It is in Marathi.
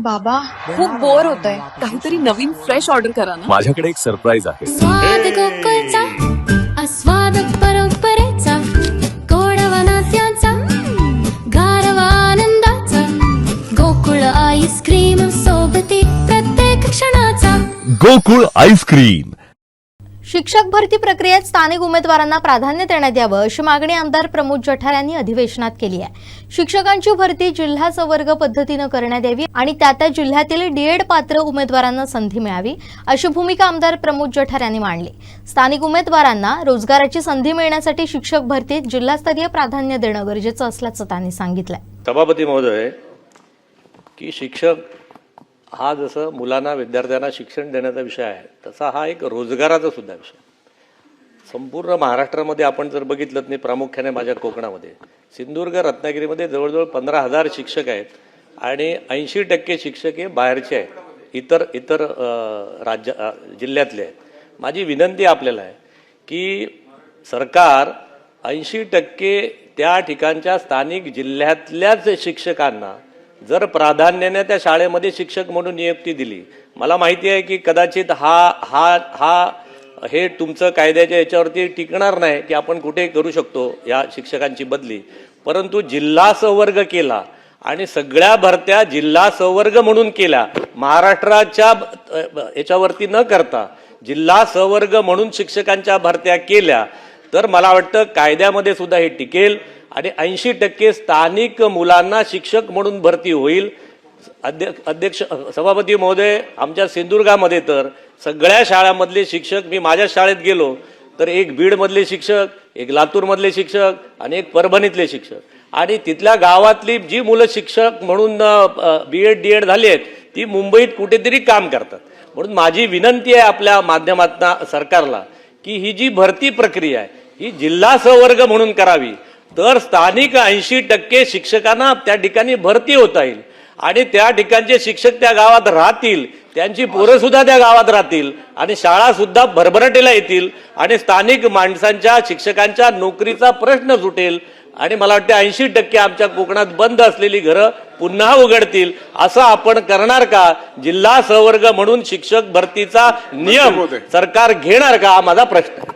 बाबा खूप बोर होतंय, काहीतरी नवीन फ्रेश ऑर्डर करा ना. माझ्याकडे एक सरप्राईज आहे. स्वाद गोकुळचा आस्वाद परंपरेचा गोडवा नात्याचा गारवा आनंदाचा गोकुळ आईस्क्रीम सोबती प्रत्येक क्षणाचा गोकुळ आईस्क्रीम. शिक्षक भरती प्रक्रियेत स्थानिक उमेदवारांना प्राधान्य देण्यात यावं अशी मागणी आमदार प्रमोद जठार यांनी अधिवेशनात केली आहे. शिक्षकांची भरती जिल्हा संवर्ग पद्धतीनं करण्यात यावी आणि त्या जिल्ह्यातील डीएड पात्र उमेदवारांना संधी मिळावी अशी भूमिका आमदार प्रमोद जठार यांनी मांडली. स्थानिक उमेदवारांना रोजगाराची संधी मिळण्यासाठी शिक्षक भरतीत जिल्हास्तरीय प्राधान्य देणं गरजेचं असल्याचं त्यांनी सांगितलंय. सभापती महोदय, की शिक्षक हा जसं मुलांना विद्यार्थ्यांना शिक्षण देण्याचा विषय आहे तसा हा एक रोजगाराचा सुद्धा विषय. संपूर्ण महाराष्ट्रामध्ये आपण जर बघितलं नाही, प्रामुख्याने माझ्या कोकणामध्ये सिंधुदुर्ग रत्नागिरीमध्ये जवळजवळ 15,000 शिक्षक आहेत आणि 80% शिक्षक हे बाहेरचे आहेत, इतर जिल्ह्यातले आहेत. माझी विनंती आपल्याला आहे की सरकार 80% त्या ठिकाणच्या स्थानिक जिल्ह्यातल्याच शिक्षकांना जर प्राधान्याने त्या शाळेमध्ये शिक्षक म्हणून नियुक्ती दिली, मला माहिती आहे की कदाचित हे तुमचं कायद्याच्या याच्यावरती टिकणार नाही की आपण कुठे करू शकतो या शिक्षकांची बदली, परंतु जिल्हा संवर्ग केला आणि सगळ्या भरत्या जिल्हा संवर्ग म्हणून केल्या, महाराष्ट्राच्या याच्यावरती न करता जिल्हा संवर्ग म्हणून शिक्षकांच्या भरत्या केल्या, तर मला वाटतं कायद्यामध्ये सुद्धा हे टिकेल आणि 80% स्थानिक मुलांना शिक्षक म्हणून भरती होईल. अध्यक्ष सभापती महोदय, आमच्या सिंधुदुर्गामध्ये तर सगळ्या शाळांमधले शिक्षक, मी माझ्या शाळेत गेलो तर एक बीडमधले शिक्षक, एक लातूरमधले शिक्षक आणि एक परभणीतले शिक्षक, आणि तिथल्या गावातली जी मुलं शिक्षक म्हणून BEd DEd झाली आहेत ती मुंबईत कुठेतरी काम करतात. म्हणून माझी विनंती आहे आपल्या माध्यमातून सरकारला की ही जी भरती प्रक्रिया आहे ही जिल्हा संवर्ग म्हणून करावी, तर स्थानिक 80% शिक्षकांना त्या ठिकाणी भरती होता येईल आणि त्या ठिकाणचे शिक्षक त्या गावात राहतील, त्यांची पोरं सुद्धा त्या गावात राहतील आणि शाळा सुद्धा भरभराटीला येतील आणि स्थानिक माणसांच्या शिक्षकांच्या नोकरीचा प्रश्न सुटेल आणि मला वाटतं 80% आमच्या कोकणात बंद असलेली घरं पुन्हा उघडतील. असं आपण करणार का? जिल्हा संवर्ग म्हणून शिक्षक भरतीचा नियम सरकार घेणार का? हा माझा प्रश्न आहे.